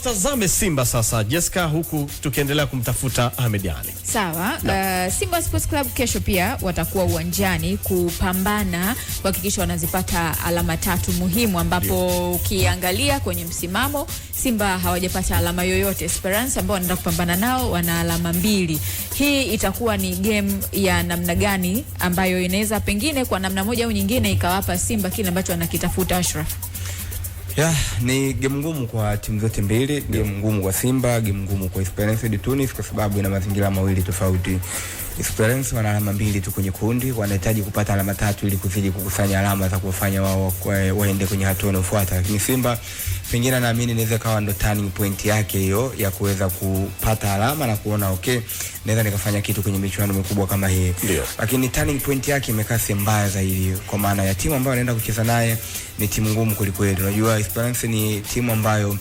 Tazame Simba sasa, Jessica, huku tukiendelea kumtafuta Ahmed Ally. Sawa. Simba Sports Club kesho pia watakuwa uwanjani kupambana kuhakikisha wanazipata alama 3 muhimu, ambapo ukiangalia kwenye msimamo Simba hawajapata alama yoyote. Esperance ambao wanaenda kupambana nao wana alama 2. Hii itakuwa ni game ya namna gani ambayo inaweza pengine kwa namna moja au nyingine ikawapa Simba kile ambacho wanakitafuta, Ashraf? Ni game ngumu kwa timu zote mbili, game ngumu kwa Simba, game ngumu kwa Esperance de Tunis kwa sababu ina mazingira mawili tofauti. Esperance wana alama 2 tu kwenye kundi, wanahitaji kupata alama 3 ili kuzidi kukusanya alama za kufanya wao waende kwenye hatua inayofuata. Lakini Simba pengine naamini inaweza kawa ndo turning point yake hiyo ya kuweza kupata alama na kuona naweza nikafanya kitu kwenye michuano mikubwa kama hii. Lakini turning point yake imekaa sehemu mbaya zaidi, kwa maana ya timu ambayo anaenda kucheza naye ni timu ngumu kulikweli. Unajua Esperance ni timu ambayo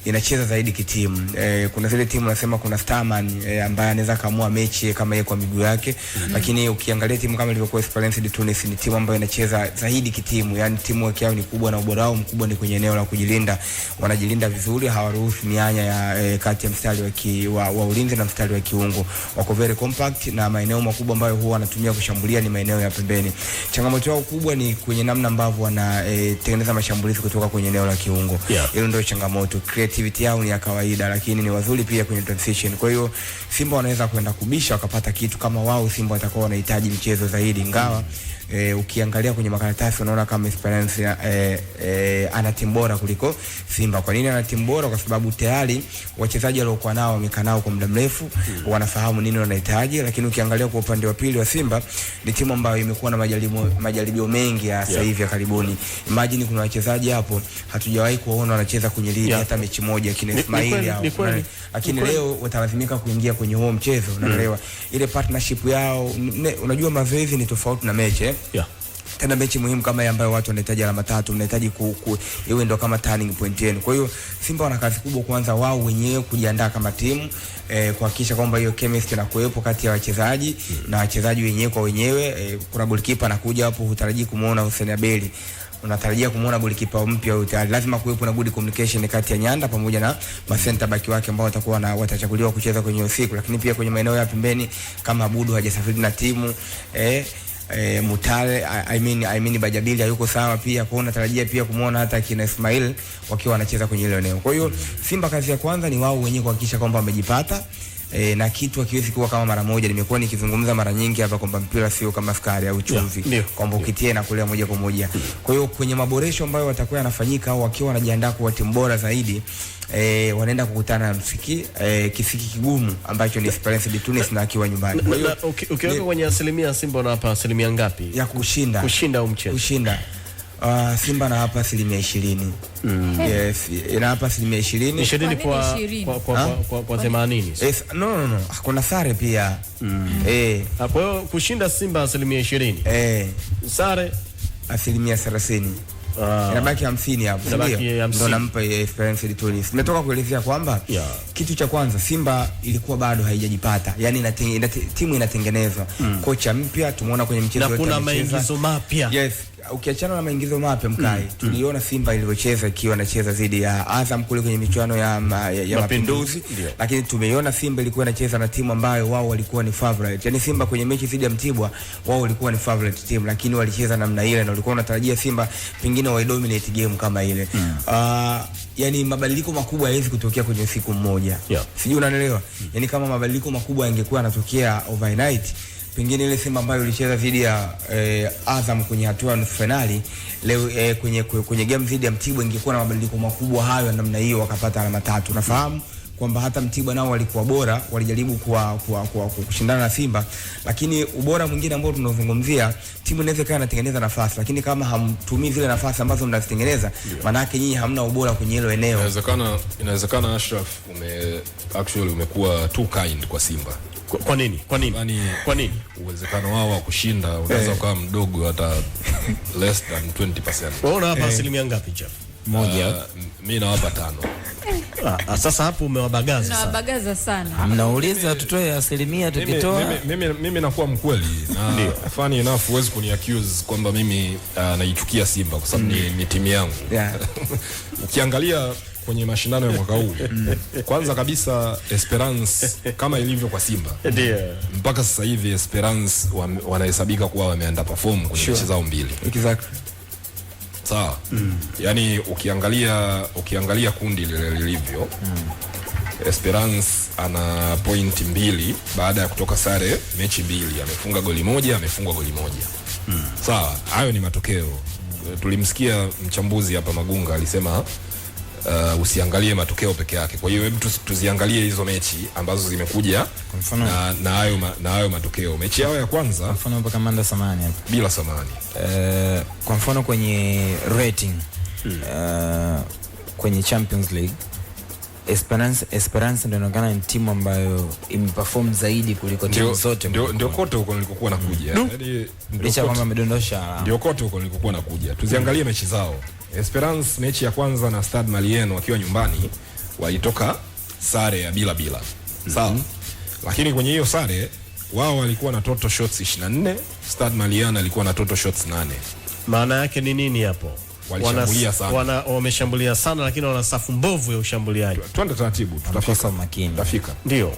inacheza zaidi kitimu. Kuna zile timu nasema kuna Starman ambaye anaweza kaamua mechi kama yeye kwa miguu yake, lakini ukiangalia timu kama ilivyokuwa Esperance de Tunis ni timu ambayo inacheza zaidi kitimu. Yani timu yao ni kubwa na ubora wao mkubwa ni kwenye eneo la kujilinda. Wanajilinda vizuri, hawaruhusu mianya ya kati ya mstari wa ulinzi na mstari wa kiungo. Wako very compact na maeneo makubwa ambayo huwa wanatumia kushambulia ni maeneo ya pembeni. Changamoto yao kubwa ni kwenye namna ambavyo wanatengeneza mashambulizi kutoka kwenye eneo la kiungo. Hilo ndio changamoto. Creativity yao ni ya kawaida, lakini ni wazuri pia kwenye transition. Kwa hiyo Simba wanaweza kwenda kubisha wakapata kitu kama wao. Simba watakuwa wanahitaji mchezo zaidi, ingawa ukiangalia kwenye makaratasi unaona kama Esperance ana timu bora kuliko Simba. Kwa nini ana timu bora? Kwa sababu tayari wachezaji waliokuwa nao wamekaa nao kwa muda mrefu, wanafahamu nini wanahitaji. Lakini ukiangalia kwa upande wa pili wa Simba ni timu ambayo imekuwa na majaribio mengi ya sasa hivi ya karibuni. Imagine kuna wachezaji hapo hatujawahi kuona wanacheza kwenye ligi hata mechi moja, kina Ismail hao. Lakini leo watalazimika kuingia kwenye huo mchezo, unaelewa? Ile partnership yao, unajua mazoezi ni tofauti na mechi. Tena mechi muhimu kama hii ambayo watu wanahitaji alama 3, mnahitaji iwe ndo kama turning point yenu. Kwa hiyo Simba wana kazi kubwa kwanza wao wenyewe kujiandaa kama timu, kuhakikisha kwamba hiyo chemistry inakuwepo kati ya wachezaji na wachezaji wenyewe kwa wenyewe. Kuna goalkeeper anakuja hapo, hutarajii kumuona Hussein Abeli, unatarajia kumuona goalkeeper mpya. Lazima kuwepo na good communication kati ya Nyanda pamoja na center back wake ambao watachaguliwa kucheza kwenye usiku. Lakini pia kwenye maeneo ya pembeni kama Abudu hajasafiri na timu, Mutale I mean Bajabili hayuko sawa pia. Kwa unatarajia pia kumuona hata kina Ismail wakiwa wanacheza kwenye ile eneo. Kwa hiyo Simba kazi ya kwanza ni wao wenyewe kuhakikisha kwamba wamejipata, na kitu hakiwezi kuwa kama mara moja. Nimekuwa nikizungumza mara nyingi hapa kwamba mpira sio kama sukari au chumvi, kwamba ukitie na kulea moja kwa moja. Kwa hiyo kwenye maboresho ambayo watakuwa yanafanyika au wakiwa wanajiandaa kuwa timu bora zaidi, wanaenda kukutana na kisiki kigumu ambacho ni Esperance de Tunis na akiwa nyumbani. Kwa hiyo ukiweka kwenye asilimia, Simba wanapa asilimia ngapi ya kushinda au mchezo? Simba na hapa asilimia 20. Yes, ina hapa asilimia 20 kwa 80. No, kuna sare pia. Kwa hiyo kushinda Simba asilimia 20. Sare asilimia 30. Inabaki 50 hapo. Ndio nampa Esperance de Tunis. Nimetoka kuelezea kwamba kitu cha kwanza Simba ilikuwa bado haijajipata. Yaani timu inatengenezwa. Kocha mpya tumeona kwenye mchezo wetu. Na kuna maingizo mapya. Yes. Ukiachana na maingizo mapya Mkai, tuliona Simba ilivyocheza ikiwa inacheza dhidi ya Azam kule kwenye michuano ya Mapinduzi. Lakini tumeiona Simba ilikuwa inacheza na timu ambayo wao walikuwa ni favorite. Yaani Simba kwenye mechi dhidi ya Mtibwa wao walikuwa ni favorite team, lakini walicheza namna ile na walikuwa wanatarajia Simba pengine wa dominate game kama ile. Yani mabadiliko makubwa hayawezi kutokea kwenye siku moja. Sijui unanielewa? Yani kama mabadiliko makubwa yangekuwa yanatokea overnight, pengine ile Simba ambayo ilicheza dhidi ya Azam kwenye hatua ya nusu finali leo kwenye game dhidi ya Mtibwa ingekuwa na mabadiliko makubwa hayo namna hiyo, wakapata alama 3. Nafahamu kwamba hata Mtibwa nao walikuwa bora, walijaribu kushindana na Simba, lakini ubora mwingine ambao tunazungumzia, timu inaweza kaa inatengeneza nafasi, lakini kama hamtumii zile nafasi ambazo mnazitengeneza, maana yake nyinyi hamna ubora kwenye hilo eneo. Inawezekana Ashraf umekuwa too kind kwa Simba. Kwa nini? Kwa nini? Uwezekano wao wa kushinda unaweza kuwa mdogo, hata less than 20%. Wewe unawapa asilimia ngapi, Jeff? Moja. Mimi nawapa 5. Sasa hapo umewabagaza sana. Unawabagaza sana. Mnauliza tutoe asilimia tukitoa. Mimi nakuwa mkweli. Funny enough huwezi kuniaccuse kwamba mimi naichukia Simba kwa sababu ni timu yangu. Ukiangalia kwenye mashindano ya mwaka huu. Kwanza kabisa Esperance kama ilivyo kwa Simba. Mpaka sasa hivi Esperance wanahesabika kuwa wameunderperform kwenye mechi zao mbili. Exactly. Sawa. Yani ukiangalia kundi lilivyo, Esperance ana point 2 baada ya kutoka sare mechi 2. Amefunga goli moja, amefungwa goli moja. Sawa, hayo ni matokeo. Tulimsikia mchambuzi hapa Magunga alisema usiangalie matokeo peke yake. Kwa hiyo hebu tuziangalie hizo mechi ambazo zimekuja na hayo matokeo. Mechi yao ya kwanza, kwa mfano hapa Kamanda Samani hapa. Bila Samani. Kwa mfano kwenye rating kwenye Champions League, Esperance ndio inaonekana ni timu ambayo imeperform zaidi kuliko timu zote. Ndio kote huko nilikokuwa nakuja. Yaani licha kwamba amedondosha. Ndio kote huko nilikokuwa nakuja. Tuziangalie mechi zao. Esperance mechi ya kwanza na Stade Malien wakiwa nyumbani walitoka sare ya bila. Sawa. Lakini kwenye hiyo sare wao walikuwa na total shots 24, Stade Malien alikuwa na total shots 8. Maana yake ni nini hapo? Walishambulia sana. Wameshambulia sana lakini wana safu mbovu ya ushambuliaji. Twende taratibu, tutafika makini. Tutafika. Ndio.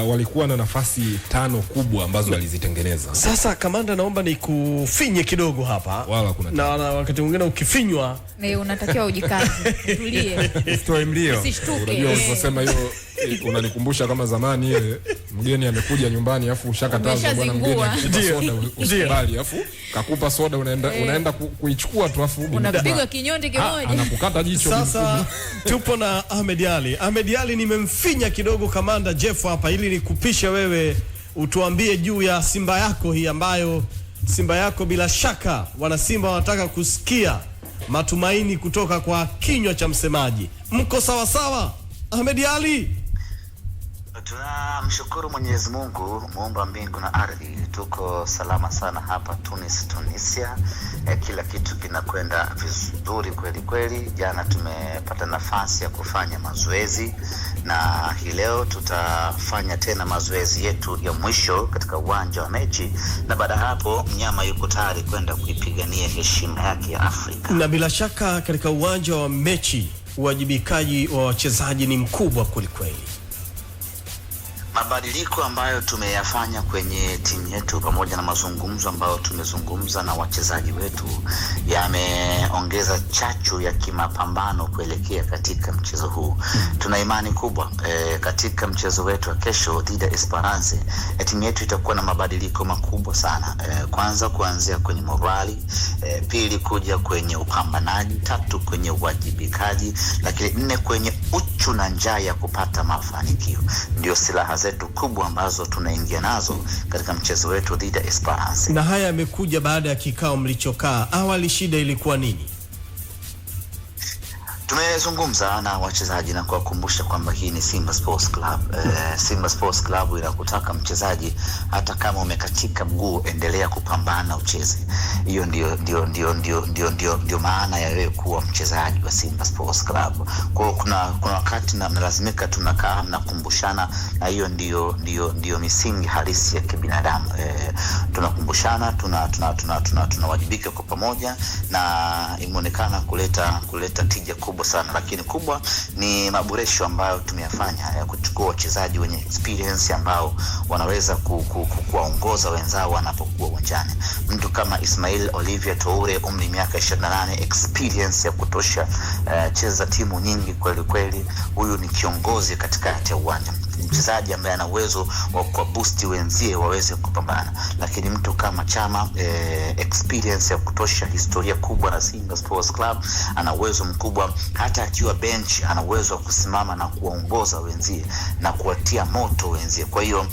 Walikuwa na nafasi 5 kubwa ambazo walizitengeneza. Sasa kamanda, naomba nikufinye kidogo hapa. Na wakati mwingine ukifinywa unatakiwa ujikaze, utulie. Usitoe mlio. Unajua uliposema hiyo unanikumbusha kama zamani ile mgeni amekuja nyumbani afu ushakataza bwana mgeni akupa soda usikubali afu kakupa soda unaenda kuichukua tu afu unapiga kinyonde kimoja anakukata jicho. Sasa tupo na Ahmed Ally. Ahmed Ally nimemfinya kidogo kamanda Jeff hapa ili nikupishe wewe utuambie juu ya Simba yako hii ambayo Simba yako bila shaka wana Simba wanataka kusikia matumaini kutoka kwa kinywa cha msemaji. Mko sawa sawa Ahmed Ally? Tunamshukuru Mwenyezi Mungu muumba mbingu na ardhi, tuko salama sana hapa Tunisia. Kila kitu kinakwenda vizuri kweli. Jana tumepata nafasi ya kufanya mazoezi na hii leo tutafanya tena mazoezi yetu ya mwisho katika uwanja wa mechi, na baada hapo mnyama yuko tayari kwenda kuipigania heshima yake ya Afrika. Na bila shaka katika uwanja wa mechi uwajibikaji wa wachezaji ni mkubwa kweli. Mabadiliko ambayo tumeyafanya kwenye timu yetu pamoja na mazungumzo ambayo tumezungumza na wachezaji wetu yameongeza chachu ya kimapambano kuelekea katika mchezo huu. Tuna imani kubwa katika mchezo wetu wa kesho dhidi ya Esperance. Timu yetu itakuwa na mabadiliko makubwa sana. Kwanza kuanzia kwenye morali, pili kuja kwenye upambanaji, tatu kwenye uwajibikaji, lakini 4 kwenye uchu na njaa ya kupata mafanikio. Ndio silaha zetu kubwa ambazo tunaingia nazo katika mchezo wetu dhidi ya Esperance. Na haya yamekuja baada ya kikao mlichokaa. Awali shida ilikuwa nini? Tumezungumza na wachezaji na kuwakumbusha kwamba hii ni Simba Sports Club. Simba Sports Club inakutaka mchezaji hata kama umekatika mguu endelea kupambana ucheze. Hiyo ndio maana ya wewe kuwa mchezaji wa Simba Sports Club. Kwa kuna wakati na lazimika tunakaa na kumbushana, na hiyo ndio misingi halisi ya kibinadamu. Tunakumbushana, tunawajibika kwa pamoja, na imeonekana kuleta tija kubwa sana, lakini kubwa ni maboresho ambayo tumeyafanya ya kuchukua wachezaji wenye experience ambao wanaweza kuwaongoza wenzao wanapokuwa uwanjani. Mtu kama Ismail Olivier Toure, umri miaka 28, experience ya kutosha, cheza timu nyingi kweli. Huyu ni kiongozi katikati ya uwanja, mchezaji ambaye ana uwezo wa kuwaboost wenzie waweze kupambana. Lakini mtu kama Chama, experience ya kutosha, historia kubwa na Simba Sports Club, ana uwezo mkubwa, hata akiwa bench ana uwezo wa kusimama na kuongoza wenzie na kuwatia moto wenzie. Kwa hiyo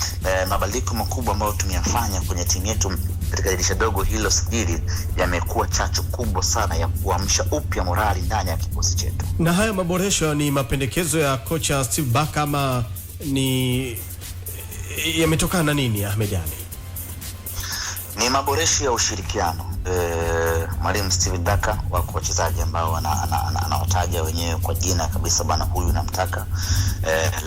mabadiliko makubwa ambayo tumeyafanya kwenye timu yetu katika dirisha dogo hilo sajili yamekuwa chachu kubwa sana ya kuamsha upya morali ndani ya kikosi chetu. Na haya maboresho ni mapendekezo ya kocha Steve Barker ama ni yametokana nini Ahmed Ally? Ni maboresho ya ushirikiano. Mwalimu Steve Barker wako wachezaji ambao anawataja wenyewe kwa jina kabisa, bana huyu namtaka,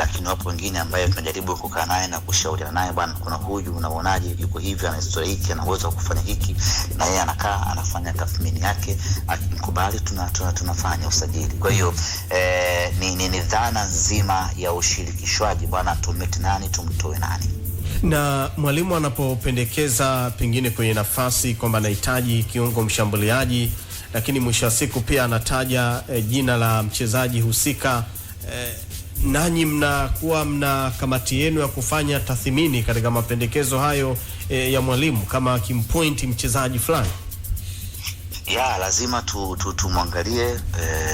lakini wapo wengine ambaye tunajaribu kukaa naye na kushauriana naye, bwana, kuna huyu unaonaje, yuko hivi, ana historia hiki, ana uwezo wa kufanya hiki, na yeye anakaa anafanya tathmini yake, akikubali tunafanya usajili. Kwa hiyo ni dhana nzima ya ushirikishwaji, bwana, tumete nani, tumtoe nani. Na mwalimu anapopendekeza pengine kwenye nafasi kwamba anahitaji kiungo mshambuliaji, lakini mwisho wa siku pia anataja jina la mchezaji husika, nanyi mna kamati yenu ya kufanya tathmini katika mapendekezo hayo ya mwalimu kama akimpointi mchezaji fulani? Ya, lazima tumwangalie,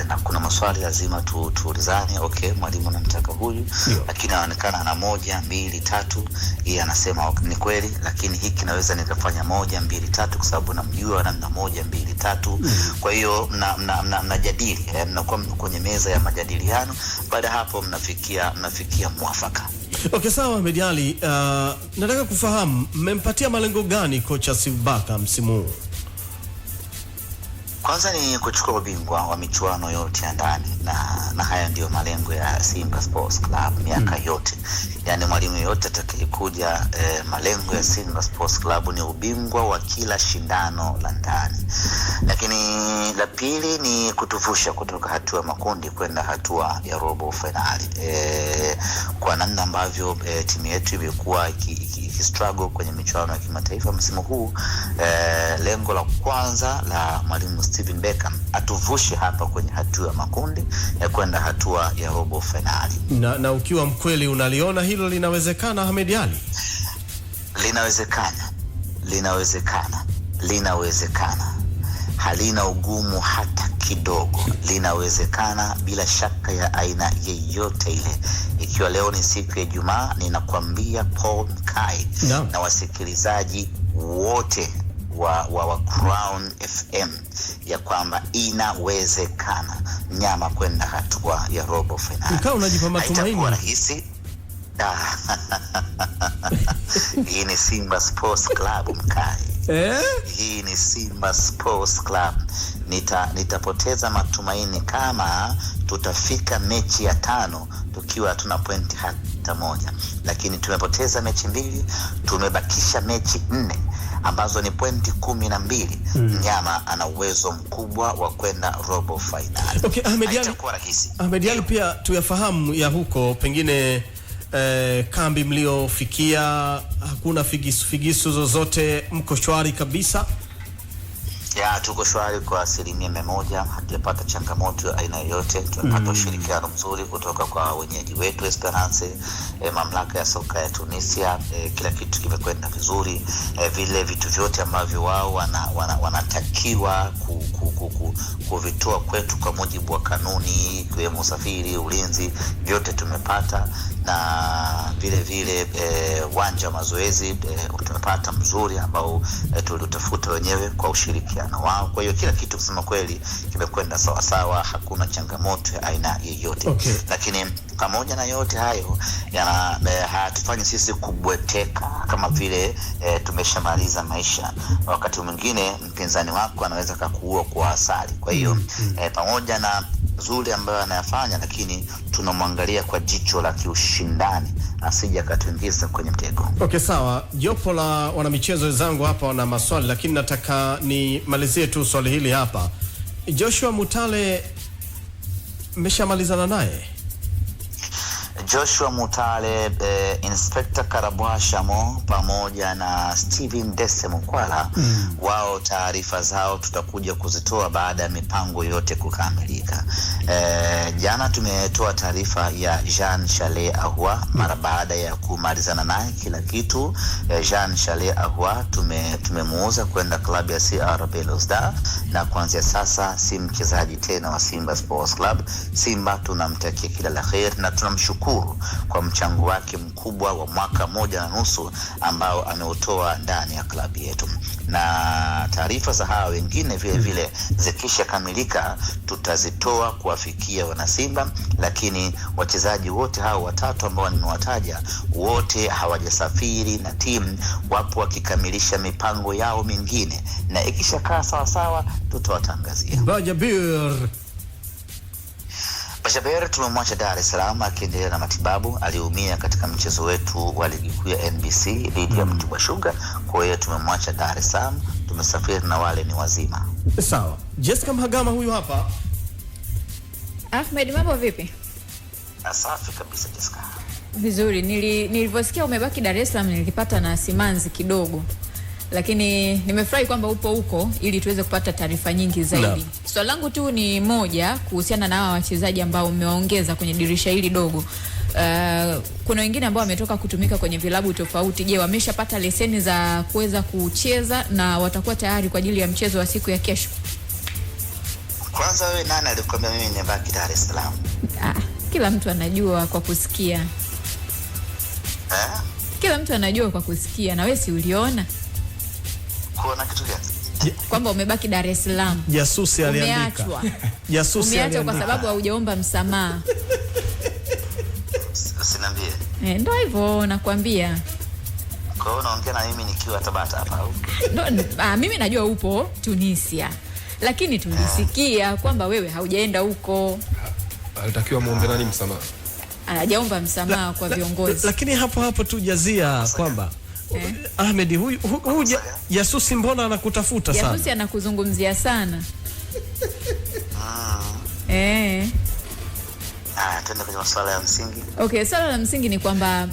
na kuna maswali lazima tuulizane. Okay, mwalimu anamtaka huyu, lakini anaonekana ana 1 2 3, yeye anasema ni kweli, lakini hiki naweza nikafanya 1 2 3 kwa sababu namjua namna 1 2 3. Kwa hiyo mnajadili, mnakuwa kwenye meza ya majadiliano, baada hapo mnafikia mwafaka. Okay, sawa Ahmed Ally, nataka kufahamu mmempatia malengo gani kocha Steve Barker msimu huu? Kwanza ni kuchukua ubingwa wa michuano yote ya ndani, na haya ndio malengo ya Simba Sports Club miaka yote. Yani mwalimu yote atakayekuja, malengo ya Simba Sports Club ni ubingwa wa kila shindano la ndani. Lakini la pili ni kutuvusha kutoka hatua ya makundi kwenda hatua ya robo finali. Kwa namna ambavyo timu yetu imekuwa struggle kwenye michuano ya kimataifa msimu huu, lengo la kwanza la mwalimu Steven Beckham atuvushe hapa kwenye hatua ya makundi ya kwenda hatua ya robo finali. Na ukiwa mkweli unaliona hilo linawezekana Ahmed Ally? Linawezekana. Halina ugumu hata kidogo. Linawezekana bila shaka ya aina yeyote ile. Ikiwa leo ni siku ya Ijumaa, ninakwambia Paul Mkai na wasikilizaji wote wa Crown FM ya kwamba inawezekana nyama kwenda hatua ya robo finali. Mkao unajipa matumaini. Haitakuwa rahisi. Hii ni Simba Sports Club Mkai. Hii ni Simba Sports Club. Nitapoteza matumaini kama tutafika mechi ya 5 tukiwa hatuna pointi hata moja. Lakini tumepoteza mechi 2, tumebakisha mechi 4 ambazo ni pointi 12. Nyama ana uwezo mkubwa wa kwenda robo final. Okay, Ahmed Ally, pia tuyafahamu ya huko, pengine kambi mliofikia hakuna figisu zozote, mko shwari kabisa? Ya, tuko shwari kwa 100%. Hatujapata changamoto aina yoyote. Tumepata ushirikiano mzuri kutoka kwa wenyeji wetu Esperance, mamlaka ya soka ya Tunisia. Kila kitu kimekwenda vizuri. Vile vitu vyote ambavyo wao wanatakiwa kuvitoa kwetu kwa mujibu wa kanuni, kiwemo usafiri, ulinzi, vyote tumepata. Na vile uwanja wa mazoezi tumepata mzuri ambao tulitafuta wenyewe kwa ushirikiano wao. Kwa hiyo kila kitu kusema kweli kimekwenda sawa sawa, hakuna changamoto ya aina yoyote. Okay. Lakini pamoja na yote hayo hatufanyi sisi kubweteka kama vile tumeshamaliza maisha. Wakati mwingine mpinzani wako anaweza kukuua kwa asali. Kwa hiyo pamoja na zuri ambayo anayafanya, lakini tunamwangalia kwa jicho la kiushindani asije akatuingiza kwenye mtego. Okay, sawa. Jopo la wanamichezo wenzangu hapa wana maswali, lakini nataka nimalizie tu swali hili hapa. Joshua Mutale mmeshamalizana naye? Joshua Mutale, Inspector Karabwashamo pamoja na Steven Dese Mukwala, wao taarifa zao tutakuja kuzitoa baada ya mipango yote kukamilika. Jana tumetoa taarifa ya Jean Charles Ahoua mara baada ya kumalizana naye kila kitu. Jean Charles Ahoua tumemuuza kwenda klabu ya CR Belouizdad, na kuanzia sasa si mchezaji tena wa Simba Sports Club. Simba tunamtakia kila la kheri na tunamshukuru kwa mchango wake mkubwa wa mwaka 1.5 ambao ameutoa ndani ya klabu yetu. Na taarifa za hawa wengine vile zikisha kamilika tutazitoa kuwafikia wana Simba, lakini wachezaji wote hao watatu ambao nimewataja wote hawajasafiri na timu, wapo wakikamilisha mipango yao mingine, na ikishakaa sawa sawa tutawatangazia. Bashaber tumemwacha Dar es Salaam akiendelea na matibabu. Aliumia katika mchezo wetu wa ligi kuu ya NBC dhidi ya Mtibwa Sugar, kwa hiyo tumemwacha Dar es Salaam. Tumesafiri na wale ni wazima. Sawa. Jessica Mhagama huyu hapa. Ahmed, mambo vipi? Safi kabisa Jessica. Vizuri. Nilivyosikia umebaki Dar es Salaam nilipata na simanzi kidogo, lakini nimefurahi kwamba upo huko ili tuweze kupata taarifa nyingi zaidi. Swali langu tu ni moja kuhusiana na hawa wachezaji ambao umewaongeza kwenye dirisha hili dogo. Kuna wengine ambao wametoka kutumika kwenye vilabu tofauti. Je, wameshapata leseni za kuweza kucheza na watakuwa tayari kwa ajili ya mchezo wa siku ya kesho? Kwanza wewe nani alikwambia mimi nibaki Dar es Salaam? Kila mtu anajua kwa kusikia. Kila mtu anajua kwa kusikia, na wewe si uliona? Kuona kitu gani? Kwamba umebaki Dar es Salaam. Jasusi aliandika. Jasusi aliandika kwa sababu haujaomba msamaha. Usiniambie. Ndio hivyo nakwambia. Kwa hiyo unaongea na mimi nikiwa Tabata hapa au? Mimi najua upo Tunisia. Lakini tulisikia kwamba wewe haujaenda huko. Alitakiwa muombe nani msamaha? Anajaomba msamaha kwa viongozi. Lakini hapo tu jazia kwamba Ahmed huyu Jasusi mbona anakutafuta sana? Jasusi anakuzungumzia sana. Tuende kwenye masuala ya msingi. Okay, swala la msingi ni kwamba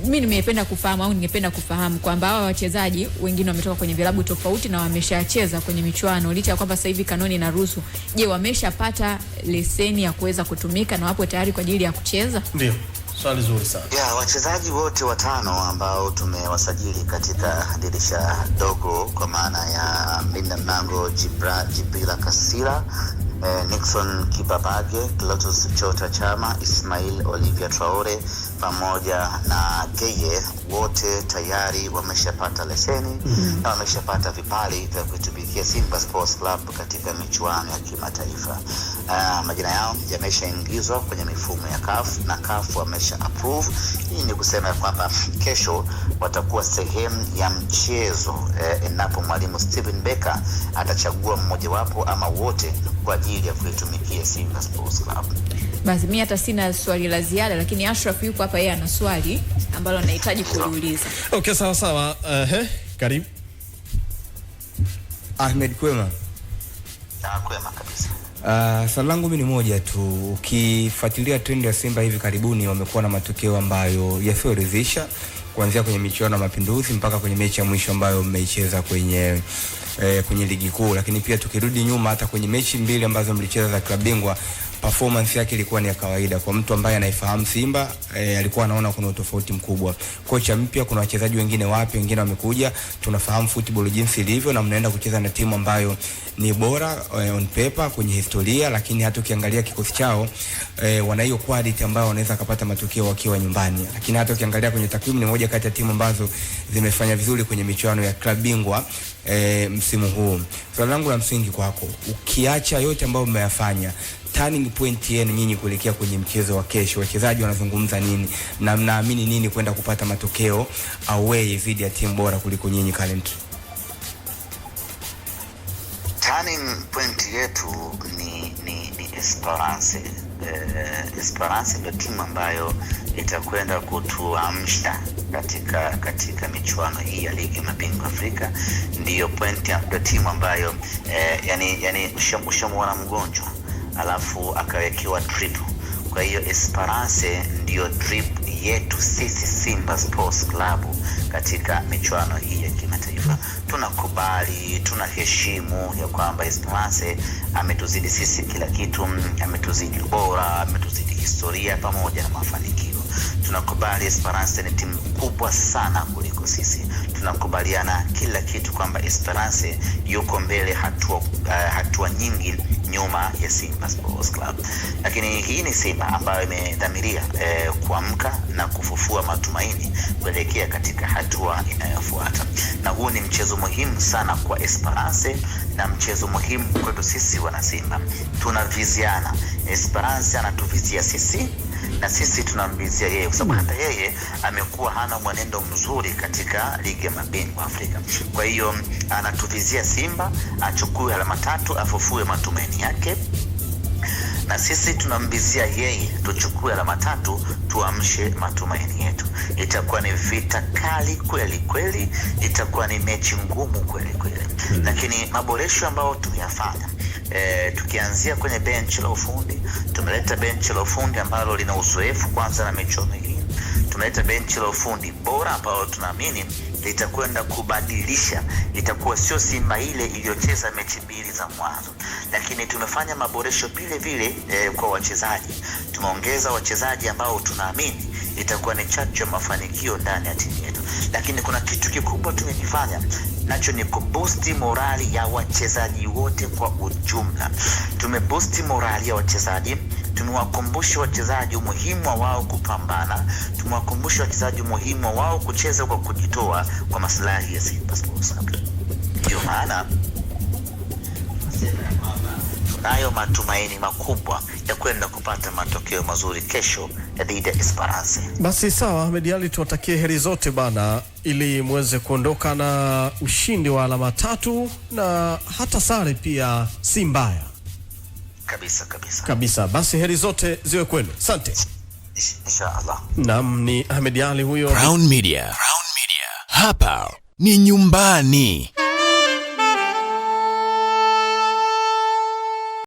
mimi ningependa kufahamu kwamba hawa wachezaji wengine wametoka kwenye vilabu tofauti na wameshacheza kwenye michuano licha ya kwamba sasa hivi kanuni inaruhusu. Je, wameshapata leseni ya kuweza kutumika na wapo tayari kwa ajili ya kucheza? Ndio. Swali zuri sana. Wachezaji wote 5 ambao tumewasajili katika dirisha dogo kwa maana ya Mlinda Mlango Jibrila Kasira, Nixon Kibabage, Clatous Chota Chama, Ismail Olivia Traore pamoja na Geye, wote tayari wameshapata leseni na wameshapata vibali vya kutumikia Simba Sports Club katika michuano ya kimataifa. Majina yao yameshaingizwa kwenye mifumo ya CAF na CAF wamesha approve. Hii ni kusema kwamba kesho watakuwa sehemu ya mchezo endapo mwalimu Steven Becker atachagua mmoja wapo ama wote kwa ajili ya kuitumikia Simba Sports Club. Basi mimi hata sina swali la ziada, lakini Ashraf yuko hapa, yeye ana swali ambalo anahitaji kuuliza. Okay, sawa. Karibu. Ahmed, kwema? Kwema kabisa. Swali langu mimi ni moja tu. Ukifuatilia trend ya Simba hivi karibuni, wamekuwa na matokeo ambayo yasioridhisha kuanzia kwenye michuano ya Mapinduzi mpaka kwenye mechi ya mwisho ambayo mmeicheza kwenye ligi kuu, lakini pia tukirudi nyuma hata kwenye mechi 2 ambazo mlicheza za klabu bingwa, performance yake ilikuwa ni ya kawaida. Kwa mtu ambaye anaifahamu Simba, alikuwa anaona kuna utofauti mkubwa. Kocha mpya, kuna wachezaji wengine wapya, wengine wamekuja, tunafahamu football jinsi ilivyo na mnaenda kucheza na timu ambayo ni bora on paper kwenye historia, lakini hata ukiangalia kikosi chao wana hiyo quality ambayo wanaweza kupata matokeo wakiwa nyumbani. Lakini hata ukiangalia kwenye takwimu, ni moja kati ya timu ambazo zimefanya vizuri kwenye michuano ya klabu bingwa msimu huu. Swali langu la msingi kwako, ukiacha yote ambayo mmeyafanya, turning point yenu nyinyi kuelekea kwenye mchezo wa kesho, wachezaji wanazungumza nini na mnaamini nini kwenda kupata matokeo away dhidi ya timu bora kuliko nyinyi currently? Turning point yetu ni Esperance. Esperance ndio timu ambayo itakwenda kutuamsha katika michuano hii ya ligi mabingwa Afrika. Ndiyo point ya timu ambayo yani ushamuona mgonjwa alafu akawekewa drip. Kwa hiyo Esperance ndio drip yetu sisi Simba Sports Club katika michuano hii ya kimataifa. Tunakubali, tunaheshimu ya kwamba Esperance ametuzidi sisi kila kitu, ametuzidi bora, ametuzidi historia pamoja na mafanikio. Tunakubali Esperance ni timu kubwa sana kuliko sisi. Tunakubaliana kila kitu kwamba Esperance yuko mbele hatua nyingi nyuma ya Simba Sports Club. Lakini hii ni Simba ambayo imedhamiria kuamka na kufufua matumaini kuelekea katika hatua inayofuata. Na huu ni mchezo muhimu sana kwa Esperance na mchezo muhimu kwetu sisi wana Simba. Tunaviziana. Esperance anatuvizia sisi na sisi tunamvizia yeye, kwa sababu hata yeye amekuwa hana mwenendo mzuri katika ligi ya mabingwa Afrika. Kwa hiyo anatuvizia Simba achukue alama 3, afufue matumaini yake. na sisi tunambizia yeye tuchukue alama 3 tuamshe matumaini yetu. Itakuwa ni vita kali kweli kweli, itakuwa ni mechi ngumu kweli kweli. Lakini maboresho ambayo tumeyafanya, tukianzia kwenye benchi la ufundi, tumeleta benchi la ufundi ambalo lina uzoefu kwanza na michuano hii. Tumeleta benchi la ufundi bora ambalo tunaamini litakwenda kubadilisha, itakuwa sio Simba ile iliyocheza mechi 2 za mwanzo. Lakini tumefanya maboresho vile vile kwa wachezaji. Tumeongeza wachezaji ambao tunaamini itakuwa ni chachu ya mafanikio ndani ya timu yetu. Lakini kuna kitu kikubwa tumekifanya, nacho ni kuboost morali ya wachezaji wote kwa ujumla. Tumeboost morali ya wachezaji, tumewakumbusha wachezaji umuhimu wa wao kupambana, tumewakumbusha wachezaji umuhimu wa wao kucheza kwa kujitoa kwa maslahi ya Simba Sports Club. Ndio maana tunayo matumaini makubwa ya kwenda kupata matokeo mazuri kesho dhidi ya Esperance. Basi sawa, Ahmed Ally, tuwatakie heri zote bana, ili muweze kuondoka na ushindi wa alama 3 na hata sare pia si mbaya. Kabisa. Basi heri zote ziwe kwenu. Asante. Inshallah. Naam, ni Ahmed Ally huyo. Crown Media. Hapa ni nyumbani.